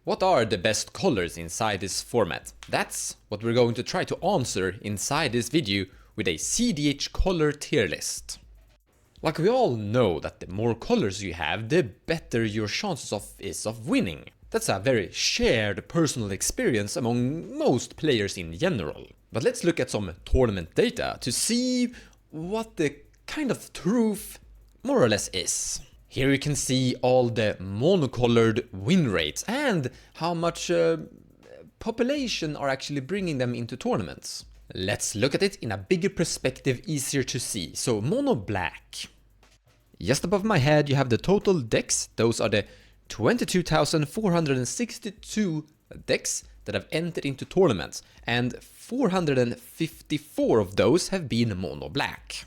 What are the best colors inside this format? That's what we're going to try to answer inside this video with a cEDH color tier list. Like we all know that the more colors you have, the better your chances of winning. That's a very shared personal experience among most players in general. But let's look at some tournament data to see what the kind of truth more or less is. Here you can see all the monocolored win rates and how much population are actually bringing them into tournaments. Let's look at it in a bigger perspective, easier to see. So mono black. Just above my head you have the total decks. Those are the 22,462 decks that have entered into tournaments, and 454 of those have been mono black.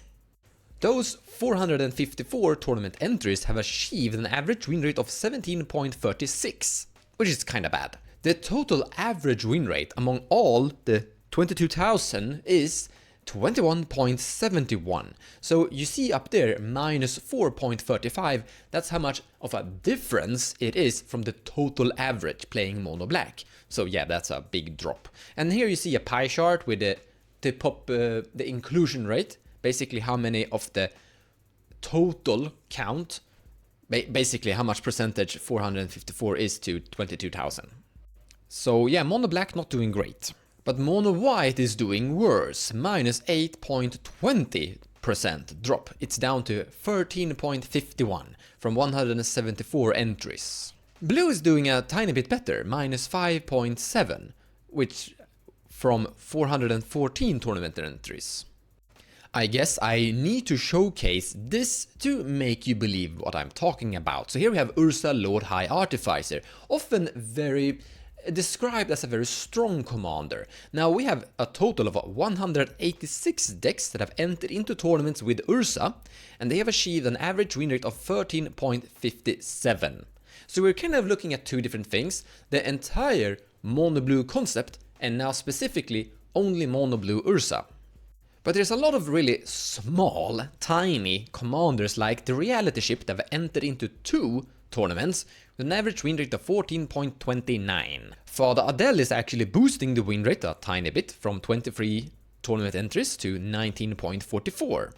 Those 454 tournament entries have achieved an average win rate of 17.36, which is kinda bad. The total average win rate among all the 22,000 is 21.71. So you see up there minus 4.35, that's how much of a difference it is from the total average playing mono black. So yeah, that's a big drop. And here you see a pie chart with the inclusion rate, basically how many of the total count, basically how much percentage 454 is to 22,000. So yeah, mono black not doing great. But mono white is doing worse, minus 8.20% drop. It's down to 13.51 from 174 entries. Blue is doing a tiny bit better, minus 5.7, which from 414 tournament entries. I guess I need to showcase this to make you believe what I'm talking about. So here we have Ursa Lord High Artificer, often described as a very strong commander. Now we have a total of 186 decks that have entered into tournaments with Ursa, and they have achieved an average win rate of 13.57. So we're kind of looking at two different things, the entire mono blue concept and now specifically only mono blue Ursa. But there's a lot of really small, tiny commanders like the reality ship that have entered into 2 tournaments with an average win rate of 14.29. Father Adele is actually boosting the win rate a tiny bit from 23 tournament entries to 19.44.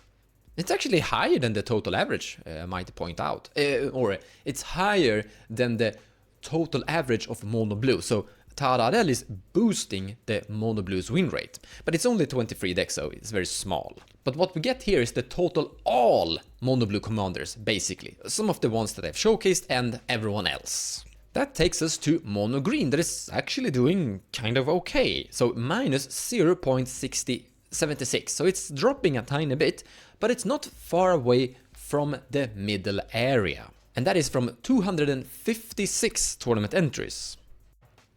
It's actually higher than the total average, I might point out. Or it's higher than the total average of mono blue. So Tara Adele is boosting the mono blue's win rate. But it's only 23 decks, so it's very small. But what we get here is the total all mono blue commanders, basically. Some of the ones that I've showcased and everyone else. That takes us to mono green, that is actually doing kind of okay. So minus 0.76. So it's dropping a tiny bit, but it's not far away from the middle area. And that is from 256 tournament entries.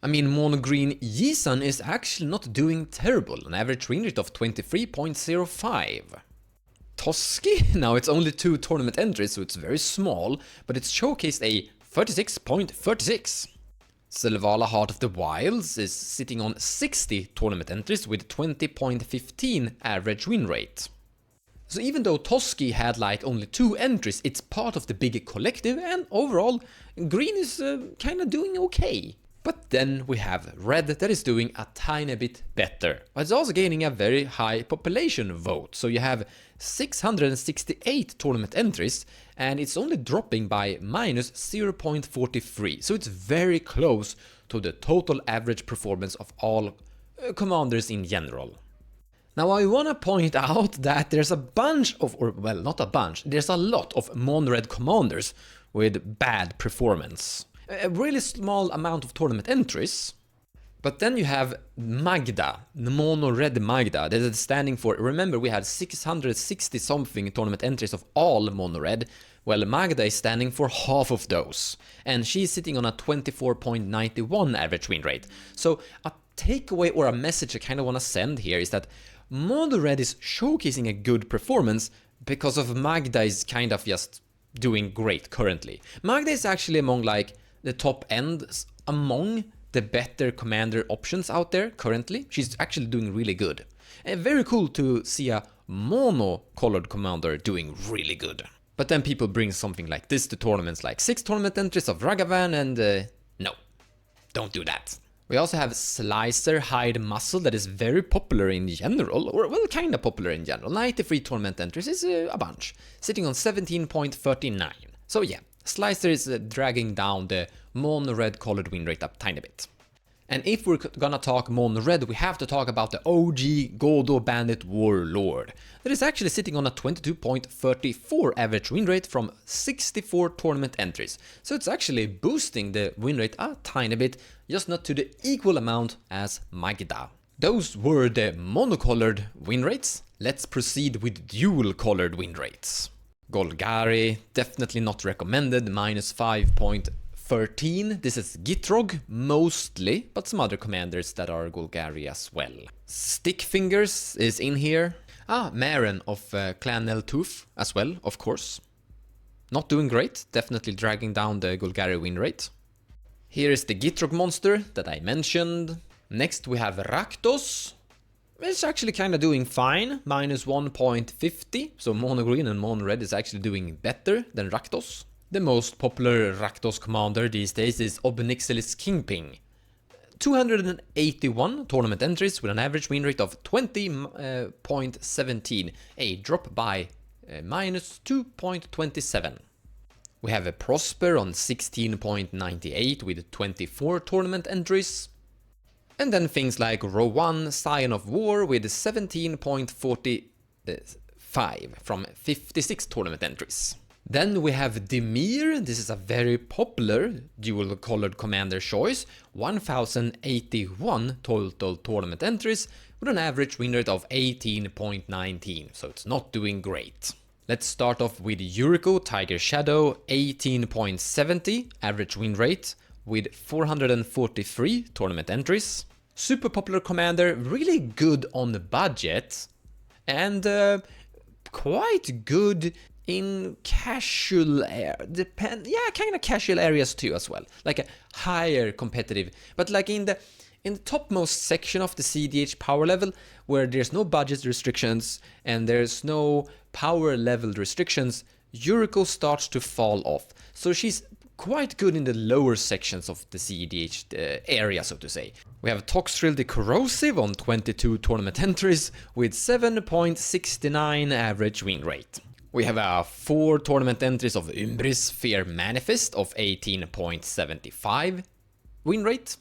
I mean, mono green Yisan is actually not doing terrible, an average win rate of 23.05. Toski, now it's only 2 tournament entries, so it's very small, but it's showcased a 36.36. Selvala Heart of the Wilds is sitting on 60 tournament entries with 20.15 average win rate. So even though Toski had like only 2 entries, it's part of the bigger collective, and overall, green is kinda doing okay. But then we have red that is doing a tiny bit better. But it's also gaining a very high population vote. So you have 668 tournament entries and it's only dropping by minus 0.43. So it's very close to the total average performance of all commanders in general. Now I wanna point out that there's a bunch of, or well, not a bunch, there's a lot of mono-red commanders with bad performance. A really small amount of tournament entries. But then you have Magda, the mono-red Magda, that is standing for, remember we had 660 something tournament entries of all mono-red, well Magda is standing for half of those, and she's sitting on a 24.91 average win rate. So a takeaway or a message I kind of want to send here is that mono-red is showcasing a good performance because of Magda is kind of just doing great currently. Magda is actually among like the top end among the better commander options out there currently. She's actually doing really good. And very cool to see a mono-colored commander doing really good. But then people bring something like this to tournaments, like 6 tournament entries of Ragavan and no. don't do that. We also have Slicer Hide Muscle that is very popular in general, or well, kinda popular in general. 93 tournament entries is a bunch, sitting on 17.39. So yeah, Slicer is dragging down the mono-red colored win rate up tiny bit. And if we're gonna talk mono-red, we have to talk about the OG Godo Bandit Warlord. That is actually sitting on a 22.34 average win rate from 64 tournament entries. So it's actually boosting the win rate a tiny bit, just not to the equal amount as Magda. Those were the monocolored win rates. Let's proceed with dual-colored win rates. Golgari, definitely not recommended, minus 5.13. This is Gitrog mostly, but some other commanders that are Golgari as well. Stickfingers is in here. Maren of Clan Eltuf as well, of course. Not doing great, definitely dragging down the Golgari win rate. Here is the Gitrog monster that I mentioned. Next we have Rakdos. It's actually kind of doing fine, minus 1.50. So mono green and mono red is actually doing better than Rakdos. The most popular Rakdos commander these days is Obnixilis Kingpin. 281 tournament entries with an average win rate of 20.17, a drop by minus 2.27. We have a Prosper on 16.98 with 24 tournament entries. And then things like Rowan, Scion of War with 17.45 from 56 tournament entries. Then we have Dimir. This is a very popular dual-colored commander choice. 1081 total tournament entries with an average win rate of 18.19, so it's not doing great. Let's start off with Yuriko Tiger Shadow, 18.70 average win rate with 443 tournament entries. Super popular commander, really good on the budget, and quite good in casual kind of casual areas too as well. Like a higher competitive, but like in the topmost section of the cEDH power level, where there's no budget restrictions and there's no power level restrictions, Yuriko starts to fall off. So she's quite good in the lower sections of the cEDH area, so to say. We have Toxtril the Corrosive on 22 tournament entries with 7.69 average win rate. We have 4 tournament entries of Umbris Fear Manifest of 18.75 win rate.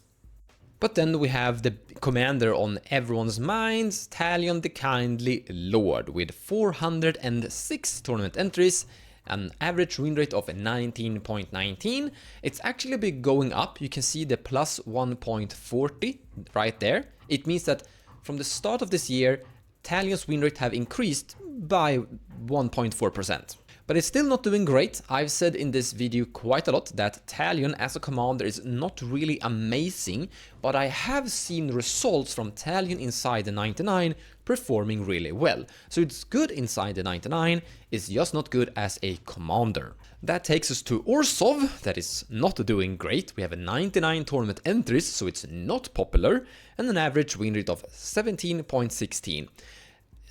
But then we have the commander on everyone's minds, Talion the Kindly Lord, with 406 tournament entries, an average win rate of 19.19. It's actually been going up. You can see the plus 1.40 right there. It means that from the start of this year, Talion's win rate have increased by 1.4%. But it's still not doing great. I've said in this video quite a lot that Talion as a commander is not really amazing, but I have seen results from Talion inside the 99 performing really well. So it's good inside the 99, it's just not good as a commander. That takes us to Orzhov, that is not doing great. We have a 99 tournament entries, so it's not popular, and an average win rate of 17.16.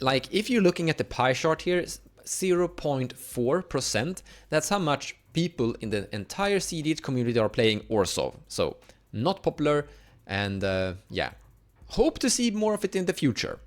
Like, if you're looking at the pie chart here, 0.4%, that's how much people in the entire cEDH community are playing Orzhov. So, not popular, and yeah, hope to see more of it in the future.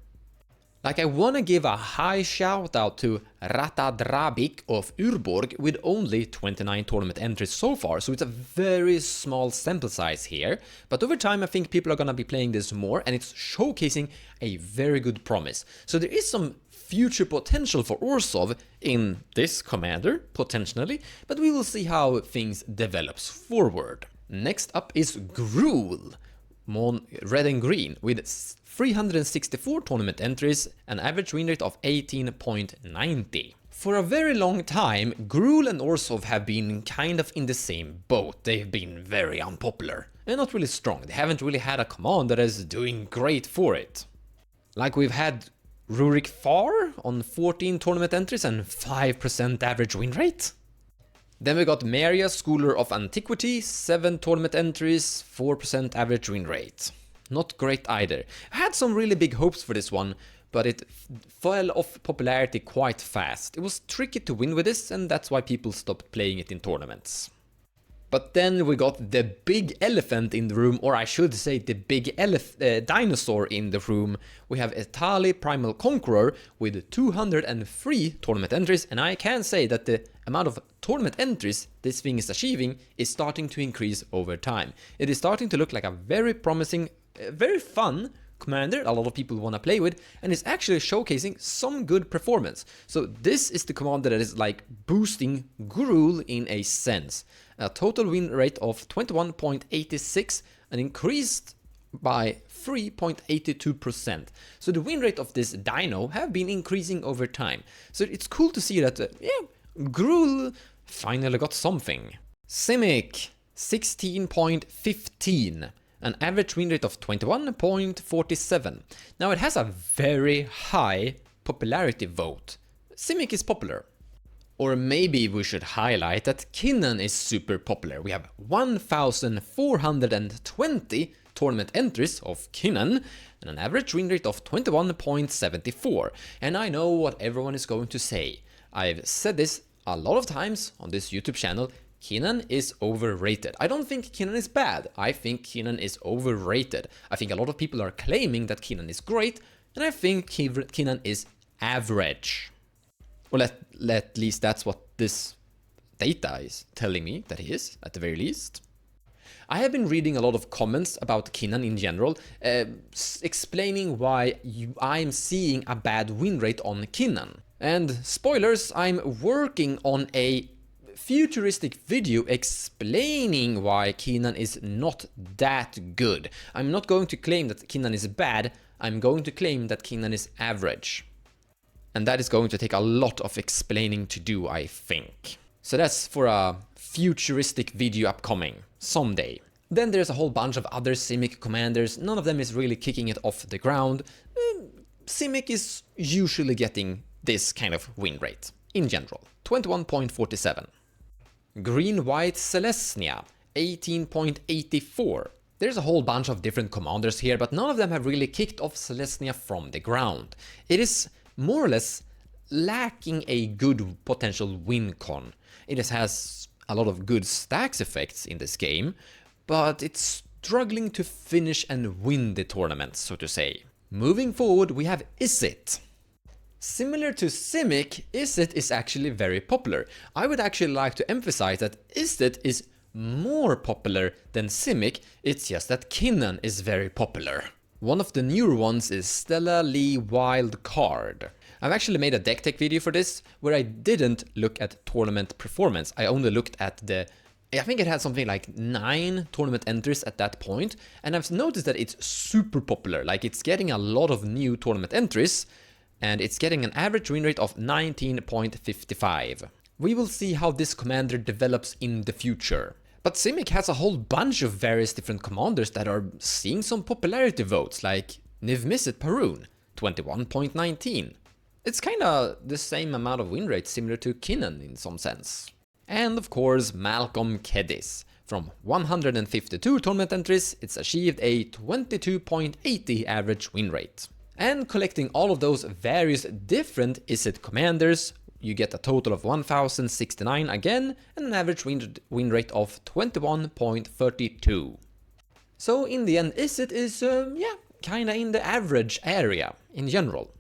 Like, I wanna give a high shout out to Ratadrabik of Urborg with only 29 tournament entries so far, so it's a very small sample size here, but over time I think people are gonna be playing this more, and it's showcasing a very good promise. So there is some future potential for Orzhov in this commander, potentially, but we will see how things develops forward. Next up is Gruul, red and green, with 364 tournament entries, an average win rate of 18.90. For a very long time, Gruul and Orzhov have been kind of in the same boat. They've been very unpopular and not really strong. They haven't really had a command that is doing great for it. Like, we've had Rurik Far on 14 tournament entries and 5% average win rate. Then we got Meria, Schooler of Antiquity, 7 tournament entries, 4% average win rate. Not great either. I had some really big hopes for this one, but it fell off popularity quite fast. It was tricky to win with this, and that's why people stopped playing it in tournaments. But then we got the big elephant in the room, or I should say the big dinosaur in the room. We have Etali Primal Conqueror with 203 tournament entries, and I can say that the amount of tournament entries this thing is achieving is starting to increase over time. It is starting to look like a very promising, very fun commander a lot of people want to play with, and is actually showcasing some good performance. So this is the commander that is like boosting Gruul in a sense. A total win rate of 21.86 and increased by 3.82%. So the win rate of this dino have been increasing over time. So it's cool to see that, Gruul finally got something. Simic, 16.15. An average win rate of 21.47. Now it has a very high popularity vote. Simic is popular. Or maybe we should highlight that Kenan is super popular. We have 1,420 tournament entries of Kenan and an average win rate of 21.74. And I know what everyone is going to say. I've said this a lot of times on this YouTube channel. Kenan is overrated. I don't think Kenan is bad. I think Kenan is overrated. I think a lot of people are claiming that Kenan is great, and I think Kenan is average. Well, at least that's what this data is telling me that he is, at the very least. I have been reading a lot of comments about Kenan in general, explaining why I'm seeing a bad win rate on Kenan. And spoilers, I'm working on a futuristic video explaining why Kenan is not that good. I'm not going to claim that Kenan is bad, I'm going to claim that Kenan is average. And that is going to take a lot of explaining to do, I think. So that's for a futuristic video upcoming, someday. Then there's a whole bunch of other Simic commanders, none of them is really kicking it off the ground. Simic is usually getting this kind of win rate, in general, 21.47. Green-White Selesnya, 18.84. There's a whole bunch of different commanders here, but none of them have really kicked off Selesnya from the ground. It is more or less lacking a good potential win con. It has a lot of good stacks effects in this game, but it's struggling to finish and win the tournament, so to say. Moving forward, we have Izzet. Similar to Simic, Izzet is actually very popular. I would actually like to emphasize that Izzet is more popular than Simic, it's just that Kenan is very popular. One of the newer ones is Stella Lee Wild Card. I've actually made a deck tech video for this, where I didn't look at tournament performance. I only looked at I think it had something like 9 tournament entries at that point, and I've noticed that it's super popular. Like, it's getting a lot of new tournament entries, and it's getting an average win rate of 19.55. We will see how this commander develops in the future. But Simic has a whole bunch of various different commanders that are seeing some popularity votes, like Nivmiset Parun, 21.19. It's kinda the same amount of win rate similar to Kenan in some sense. And of course Malcolm Kedis. From 152 tournament entries, it's achieved a 22.80 average win rate. And collecting all of those various different Izzet commanders, you get a total of 1069 again, and an average win rate of 21.32. So in the end, Izzet is, kinda in the average area, in general.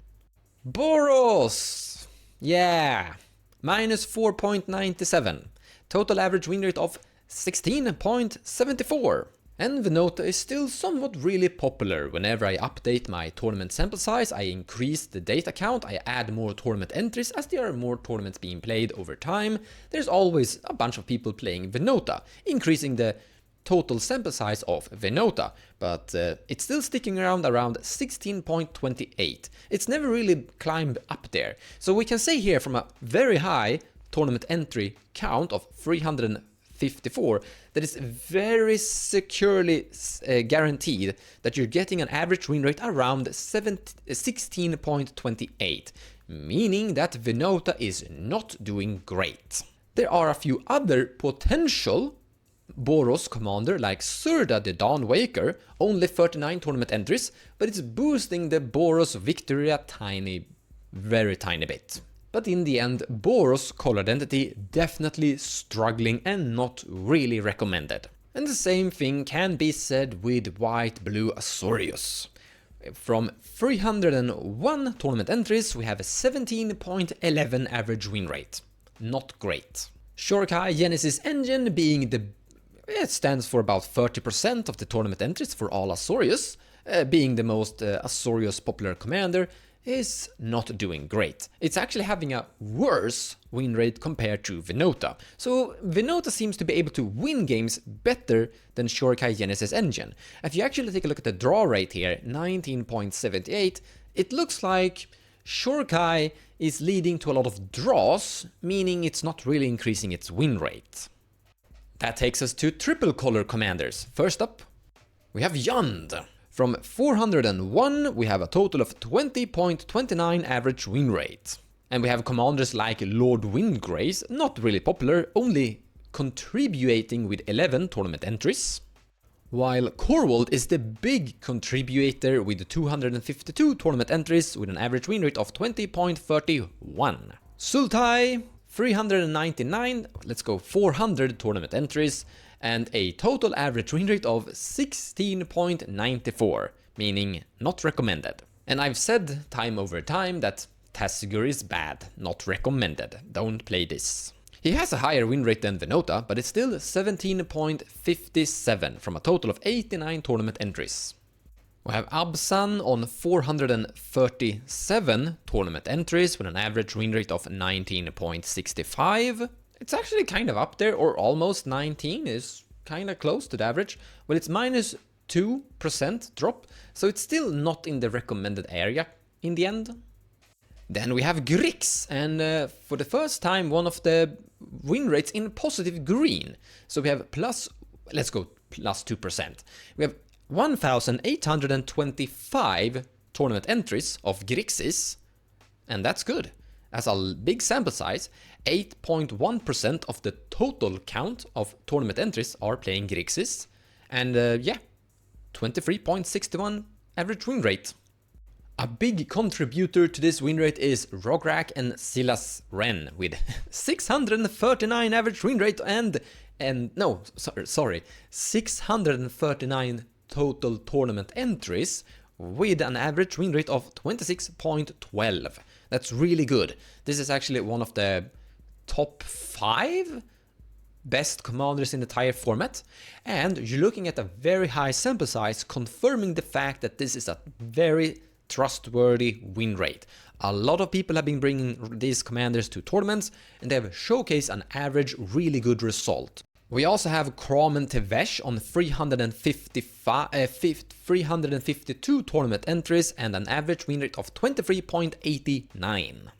Boros! Yeah! Minus 4.97. Total average win rate of 16.74. And Venota is still somewhat really popular. Whenever I update my tournament sample size, I increase the data count, I add more tournament entries as there are more tournaments being played over time. There's always a bunch of people playing Venota, increasing the total sample size of Venota, but it's still sticking around 16.28. It's never really climbed up there. So we can say here from a very high tournament entry count of 354 that is very securely guaranteed that you're getting an average win rate around 16.28, meaning that Venota is not doing great. There are a few other potential Boros commander like Surda the Dawnwaker, only 39 tournament entries, but it's boosting the Boros victory a very tiny bit. But in the end, Boros colored entity definitely struggling and not really recommended. And the same thing can be said with white-blue Azorius. From 301 tournament entries, we have a 17.11 average win rate. Not great. Jeskai Genesis engine being it stands for about 30% of the tournament entries for all Azorius, being the most Azorius popular commander, is not doing great. It's actually having a worse win rate compared to Venota. So Venota seems to be able to win games better than Jeskai Genesis engine. If you actually take a look at the draw rate here, 19.78, it looks like Jeskai is leading to a lot of draws, meaning it's not really increasing its win rate. That takes us to triple color commanders. First up, we have Jund. From 401, we have a total of 20.29 average win rate. And we have commanders like Lord Windgrace, not really popular, only contributing with 11 tournament entries. While Corvold is the big contributor with 252 tournament entries with an average win rate of 20.31. Sultai, 399, let's go 400 tournament entries, and a total average win rate of 16.94, meaning not recommended. And I've said time over time that Tasigur is bad, not recommended, don't play this. He has a higher win rate than Venota, but it's still 17.57 from a total of 89 tournament entries. We have Abzan on 437 tournament entries with an average win rate of 19.65. It's actually kind of up there, or almost 19 is kind of close to the average. Well, it's minus 2% drop, so it's still not in the recommended area in the end. Then we have Grix, and for the first time, one of the win rates in positive green. So we have let's go plus 2%. We have 1,825 tournament entries of Grixis, and that's good. As a big sample size, 8.1% of the total count of tournament entries are playing Grixis, and 23.61 average win rate. A big contributor to this win rate is Rograk and Silas Ren with 639 average win rate and 639 total tournament entries with an average win rate of 26.12. That's really good. This is actually one of the top 5 best commanders in the entire format, and you're looking at a very high sample size confirming the fact that this is a very trustworthy win rate. A lot of people have been bringing these commanders to tournaments and they have showcased an average really good result. We also have Gruul and Simic on 352 tournament entries and an average win rate of 23.89.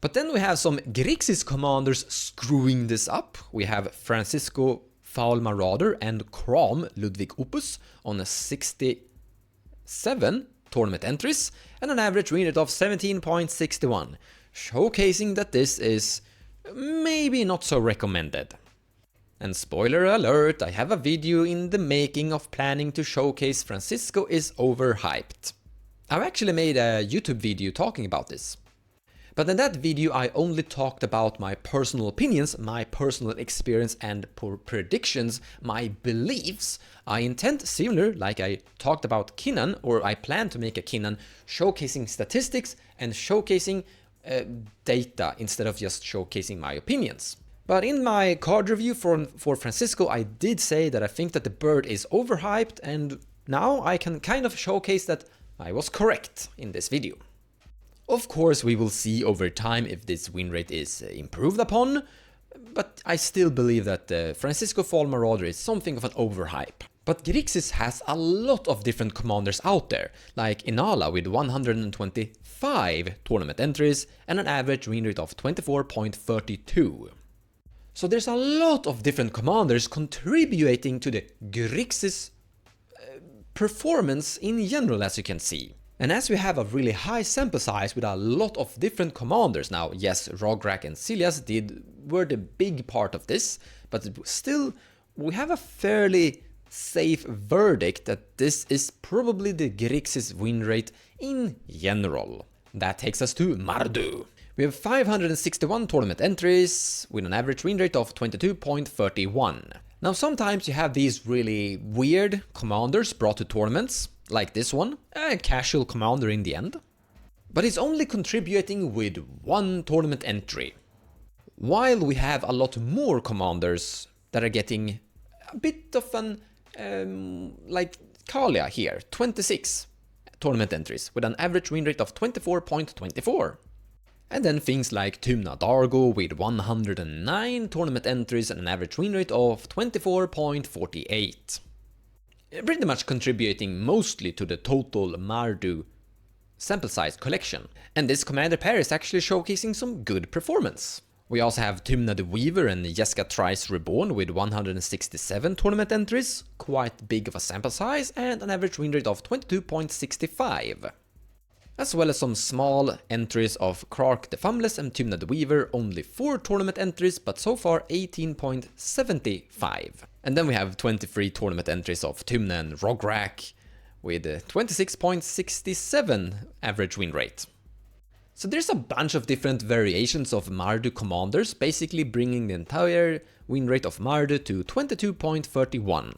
But then we have some Grixis commanders screwing this up. We have Francisco Foul Marauder and Kraum Ludwig Opus on 67 tournament entries and an average win rate of 17.61, showcasing that this is maybe not so recommended. And spoiler alert, I have a video in the making of planning to showcase Francisco is overhyped. I've actually made a YouTube video talking about this. But in that video I only talked about my personal opinions, my personal experience and predictions, my beliefs. I intend similar, like I talked about Kenan, or I plan to make a Kenan showcasing statistics and showcasing data instead of just showcasing my opinions. But in my card review for Francisco, I did say that I think that the bird is overhyped, and now I can kind of showcase that I was correct in this video. Of course, we will see over time if this win rate is improved upon, but I still believe that Francisco Fall Marauder is something of an overhype. But Grixis has a lot of different commanders out there, like Inala with 125 tournament entries and an average win rate of 24.32. So there's a lot of different commanders contributing to the Grixis performance in general, as you can see. And as we have a really high sample size with a lot of different commanders now, yes, Rograk and Silas were the big part of this, but still we have a fairly safe verdict that this is probably the Grixis win rate in general. That takes us to Mardu. We have 561 tournament entries with an average win rate of 22.31. Now sometimes you have these really weird commanders brought to tournaments, like this one, a casual commander in the end. But it's only contributing with one tournament entry. While we have a lot more commanders that are getting a bit of an, like Kalia here, 26 tournament entries with an average win rate of 24.24. And then things like Tymna Dargo with 109 tournament entries and an average win rate of 24.48. Pretty much contributing mostly to the total Mardu sample size collection. And this commander pair is actually showcasing some good performance. We also have Tymna the Weaver and Jeskai Thrice Reborn with 167 tournament entries, quite big of a sample size, and an average win rate of 22.65. As well as some small entries of Krark the Thumbless and Tymna the Weaver, only 4 tournament entries, but so far 18.75. And then we have 23 tournament entries of Tymna and Rograk with 26.67 average win rate. So there's a bunch of different variations of Mardu commanders, basically bringing the entire win rate of Mardu to 22.31.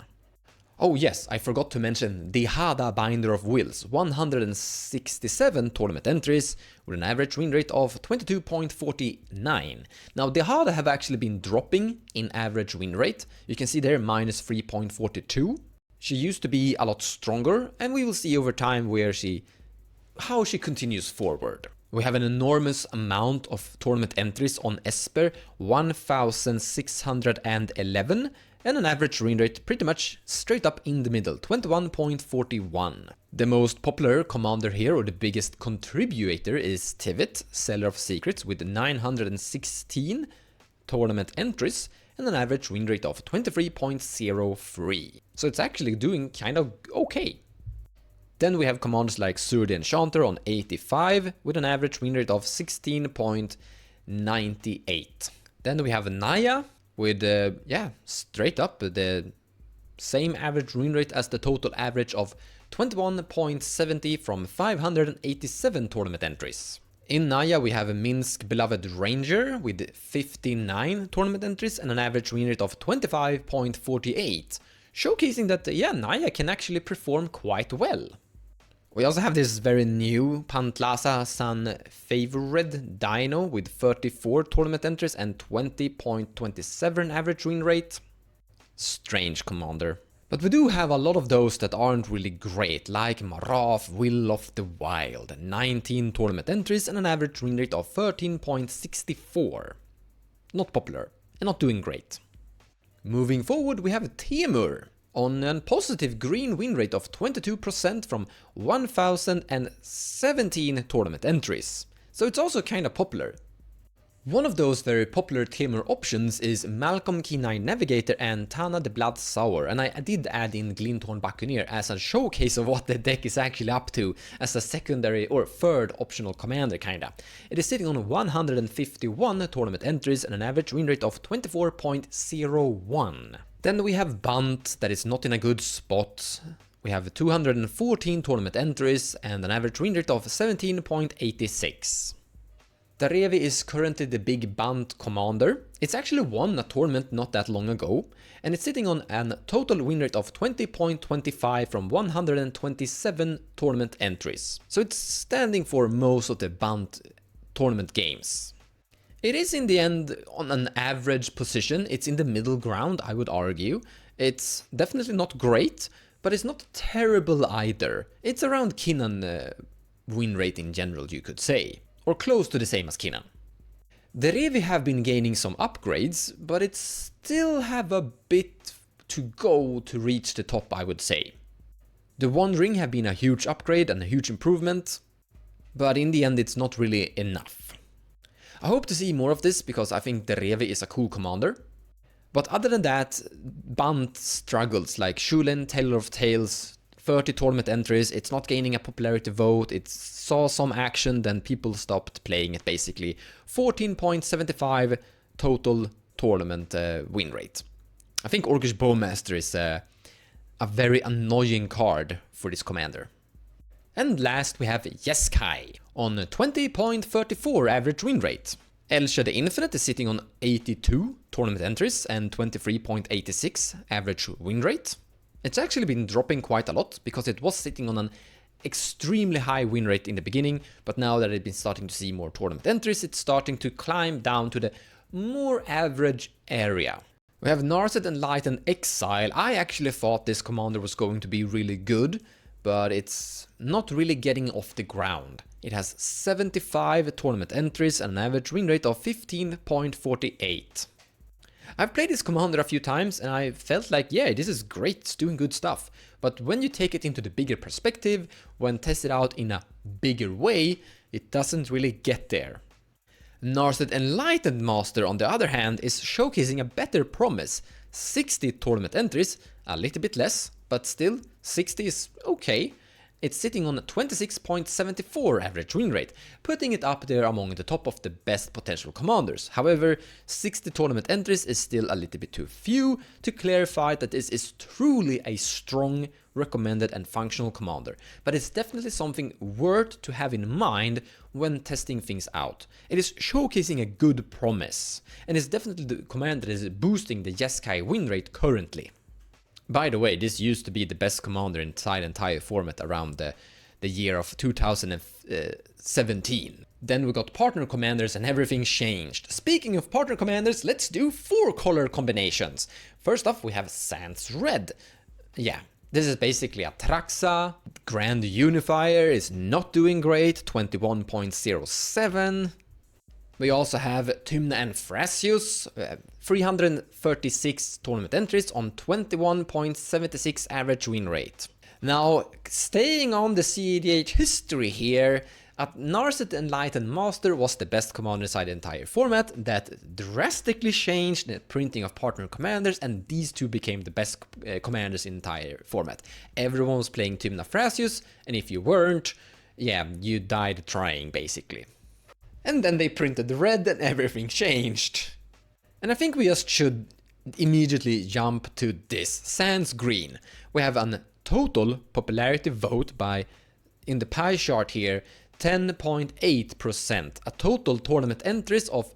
Oh yes, I forgot to mention the Hada Binder of Wills, 167 tournament entries with an average win rate of 22.49. Now the Hada have actually been dropping in average win rate. You can see there minus 3.42. She used to be a lot stronger, and we will see over time how she continues forward. We have an enormous amount of tournament entries on Esper, 1611, and an average win rate pretty much straight up in the middle, 21.41. The most popular commander here, or the biggest contributor, is Tivit, Seller of Secrets, with 916 tournament entries and an average win rate of 23.03. So it's actually doing kind of okay. Then we have commanders like Sur the Enchanter on 85 with an average win rate of 16.98. Then we have Naya with, straight up the same average win rate as the total average of 21.70 from 587 tournament entries. In Naya we have a Minsk Beloved Ranger with 59 tournament entries and an average win rate of 25.48, showcasing that, Naya can actually perform quite well. We also have this very new Pantlasa Sun Favored Dino with 34 tournament entries and 20.27 average win rate. Strange commander. But we do have a lot of those that aren't really great, like Maraf, Will of the Wild, 19 tournament entries and an average win rate of 13.64. Not popular, and not doing great. Moving forward we have Temur, on a positive green win rate of 22% from 1017 tournament entries. So it's also kinda popular. One of those very popular Temur options is Malcolm Key9 Navigator and Tana the Blood Sour, and I did add in Glinthorn Buccaneer as a showcase of what the deck is actually up to as a secondary or third optional commander kinda. It is sitting on 151 tournament entries and an average win rate of 24.01. Then we have Bant that is not in a good spot. We have 214 tournament entries and an average win rate of 17.86. Darevi is currently the big Bant commander. It's actually won a tournament not that long ago, and it's sitting on a total win rate of 20.25 from 127 tournament entries. So it's standing for most of the Bant tournament games. It is in the end on an average position. It's in the middle ground, I would argue. It's definitely not great, but it's not terrible either. It's around Kenan win rate in general, you could say. Or close to the same as Kenan. The Revi have been gaining some upgrades, but it still have a bit to go to reach the top, I would say. The Wandering have been a huge upgrade and a huge improvement, but in the end it's not really enough. I hope to see more of this because I think the Revi is a cool commander. But other than that, Bant struggles like Shulen, Tailor of Tales, 30 tournament entries, it's not gaining a popularity vote, it saw some action, then people stopped playing it basically. 14.75 total tournament win rate. I think Orcish Bowmaster is a very annoying card for this commander. And last we have Jeskai on 20.34 average win rate. Elsha the Infinite is sitting on 82 tournament entries and 23.86 average win rate. It's actually been dropping quite a lot because it was sitting on an extremely high win rate in the beginning, but now that it's been starting to see more tournament entries, it's starting to climb down to the more average area. We have Narset Enlightened Exile. I actually thought this commander was going to be really good, but it's not really getting off the ground. It has 75 tournament entries and an average win rate of 15.48. I've played this commander a few times and I felt like, yeah, this is great, it's doing good stuff. But when you take it into the bigger perspective, when tested out in a bigger way, it doesn't really get there. Narset Enlightened Master, on the other hand, is showcasing a better promise. 60 tournament entries, a little bit less, but still 60 is okay. It's sitting on a 26.74 average win rate, putting it up there among the top of the best potential commanders. However, 60 tournament entries is still a little bit too few to clarify that this is truly a strong, recommended and functional commander, but it's definitely something worth to have in mind when testing things out. It is showcasing a good promise, and it's definitely the commander that is boosting the Jeskai win rate currently. By the way, this used to be the best commander inside the entire format around the year of 2017. Then we got partner commanders and everything changed. Speaking of partner commanders, let's do 4-color combinations. First off, we have Sans Red. Yeah, this is basically a Traxa. Grand Unifier is not doing great, 21.07. We also have Tymna and Thrasius, 336 tournament entries on 21.76 average win rate. Now, staying on the cEDH history here, Narset Enlightened Master was the best commander inside the entire format. That drastically changed the printing of partner commanders, and these two became the best commanders in the entire format. Everyone was playing Tymna Thrasius, and if you weren't, yeah, you died trying basically. And then they printed red and everything changed. And I think we just should immediately jump to this, Sans Green. We have a total popularity vote by, in the pie chart here, 10.8%. A total tournament entries of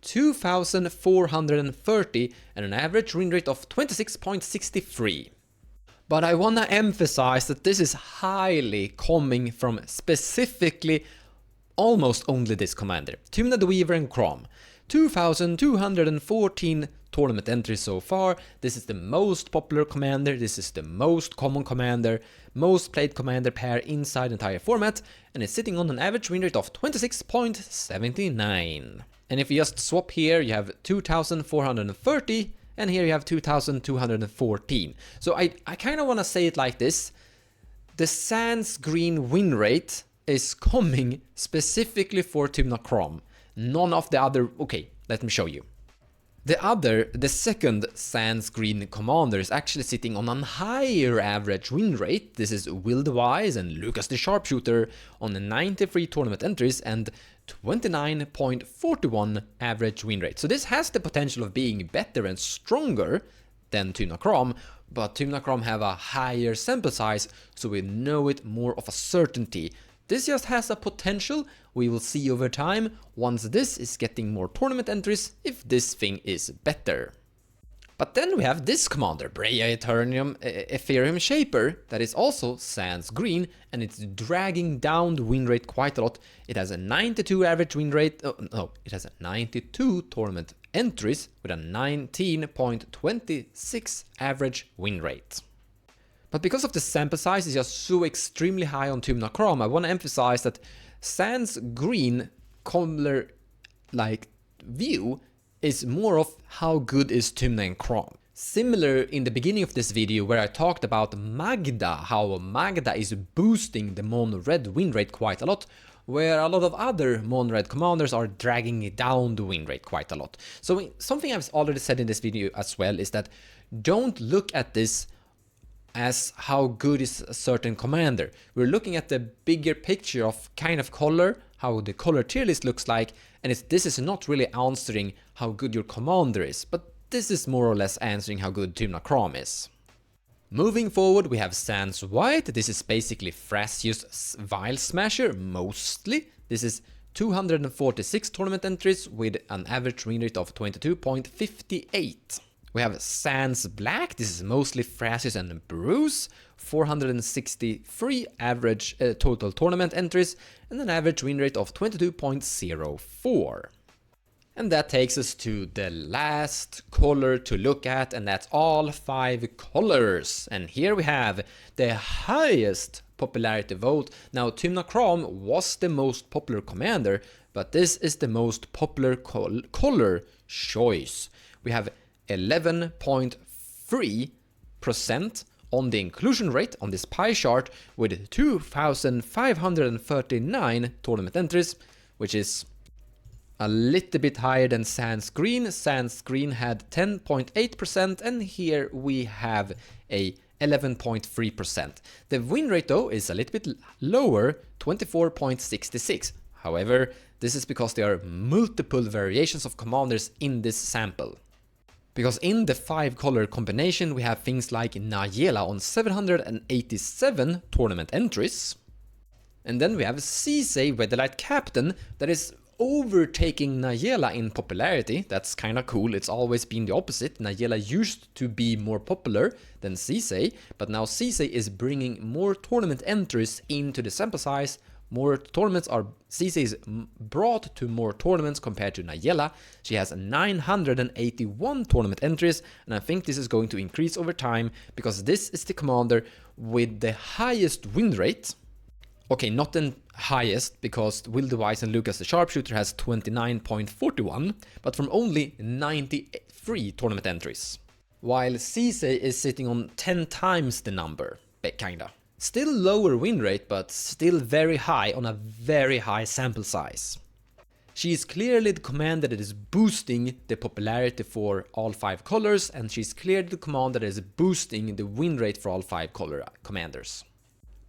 2,430 and an average win rate of 26.63. But I wanna emphasize that this is highly coming from specifically almost only this commander, Tymna the Weaver and Kraum. 2,214 tournament entries so far. This is the most popular commander, this is the most common commander, most played commander pair inside the entire format, and it's sitting on an average win rate of 26.79. And if you just swap here, you have 2,430, and here you have 2,214. So I kind of want to say it like this. The Sans Green win rate is coming specifically for Tymna Kraum. None of the other... Okay, let me show you. The second Sans Green commander is actually sitting on a higher average win rate. This is Wildwise and Lucas the Sharpshooter on 93 tournament entries and 29.41 average win rate. So this has the potential of being better and stronger than Tymna Kraum, but Tymna Kraum have a higher sample size, so we know it more of a certainty. This just has a potential. We will see over time, once this is getting more tournament entries, if this thing is better. But then we have this commander, Breya Ethereum Shaper, that is also Sans Green, and it's dragging down the win rate quite a lot. It has a 92 average win rate, it has a 92 tournament entries with a 19.26 average win rate. But because of the sample size is just so extremely high on Tymna Kraum, I want to emphasize that Sans Green color view is more of how good is Tymna and Kraum. Similar in the beginning of this video where I talked about Magda, how Magda is boosting the mono-red win rate quite a lot, where a lot of other mono-red commanders are dragging down the win rate quite a lot. So something I've already said in this video as well is that don't look at this as how good is a certain commander. We're looking at the bigger picture of kind of color, how the color tier list looks like, and this is not really answering how good your commander is, but this is more or less answering how good Tymna Kraum is. Moving forward, we have Sans White. This is basically Thrasius' Vile Smasher, mostly. This is 246 tournament entries with an average win rate of 22.58. We have Sans Black. This is mostly Thrasius and Boros, 463 average total tournament entries and an average win rate of 22.04. And that takes us to the last color to look at, and that's all 5 colors. And here we have the highest popularity vote. Now, Tymna and Kraum was the most popular commander, but this is the most popular color choice. We have 11.3% on the inclusion rate on this pie chart with 2,539 tournament entries, which is a little bit higher than Sans Green. Sans Green had 10.8%, and here we have a 11.3%. The win rate though is a little bit lower, 24.66. However, this is because there are multiple variations of commanders in this sample. Because in the 5 color combination we have things like Nayela on 787 tournament entries. And then we have Sisay, Weatherlight Captain, that is overtaking Nayela in popularity. That's kinda cool. It's always been the opposite. Nayela used to be more popular than Sisay, but now Sisay is bringing more tournament entries into the sample size. More tournaments are... Sisay is brought to more tournaments compared to Nayela. She has 981 tournament entries, and I think this is going to increase over time because this is the commander with the highest win rate. Okay, not the highest, because Will the Wise and Lucas the Sharpshooter has 29.41, but from only 93 tournament entries. While Sisay is sitting on 10 times the number, kinda. Still lower win rate, but still very high on a very high sample size. She is clearly the commander that is boosting the popularity for all 5 colors, and she's clearly the commander that is boosting the win rate for all 5 color commanders.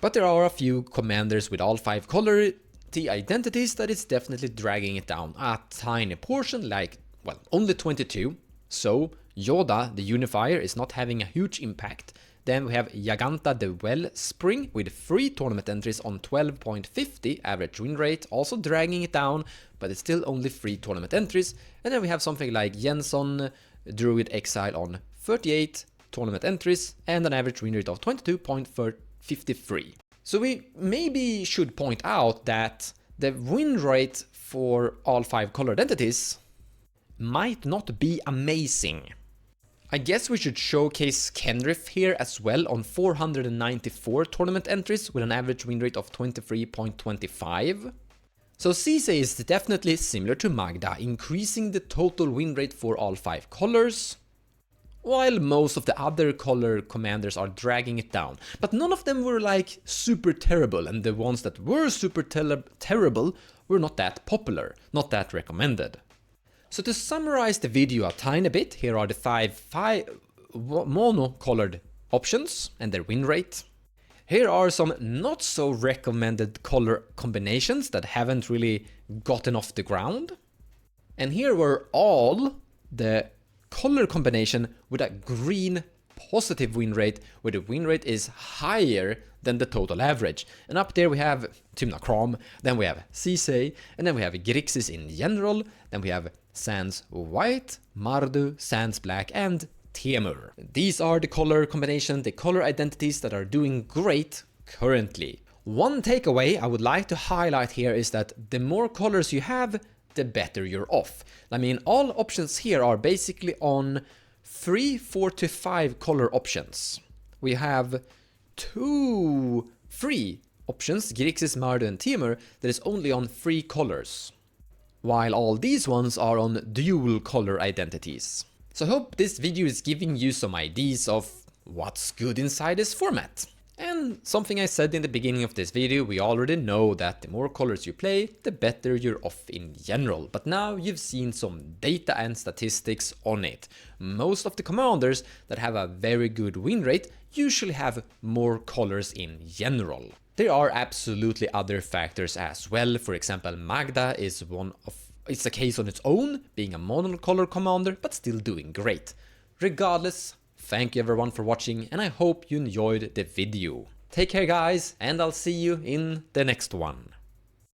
But there are a few commanders with all 5 color identities that is definitely dragging it down a tiny portion, like, well, only 22. So Yoda, the Unifier, is not having a huge impact. Then we have Jaganta the Wellspring with 3 tournament entries on 12.50 average win rate, also dragging it down, but it's still only 3 tournament entries. And then we have something like Jenson, Druid Exile on 38 tournament entries and an average win rate of 22.53. So we maybe should point out that the win rate for all 5 colored entities might not be amazing. I guess we should showcase Kenrith here as well on 494 tournament entries with an average win rate of 23.25. So Sisay is definitely similar to Magda, increasing the total win rate for all 5 colors, while most of the other color commanders are dragging it down. But none of them were like super terrible, and the ones that were super terrible were not that popular, not that recommended. So to summarize the video a tiny bit, here are the 5 monocolored options and their win rate. Here are some not so recommended color combinations that haven't really gotten off the ground. And here were all the color combination with a green positive win rate, where the win rate is higher than the total average. And up there we have Tymna and Kraum, then we have Sisay, and then we have Grixis in general, then we have Sans White, Mardu, Sans Black, and Temur. These are the color combination, the color identities that are doing great currently. One takeaway I would like to highlight here is that the more colors you have, the better you're off. I mean, all options here are basically on 3, 4 to 5 color options. We have 3 options, Grixis, Mardu, and Timur, that is only on 3 colors, while all these ones are on dual color identities. So I hope this video is giving you some ideas of what's good inside this format. And something I said in the beginning of this video, we already know that the more colors you play, the better you're off in general. But now you've seen some data and statistics on it. Most of the commanders that have a very good win rate usually have more colors in general. There are absolutely other factors as well. For example, Magda is it's a case on its own, being a monocolor commander, but still doing great. Regardless, thank you everyone for watching, and I hope you enjoyed the video. Take care guys, and I'll see you in the next one.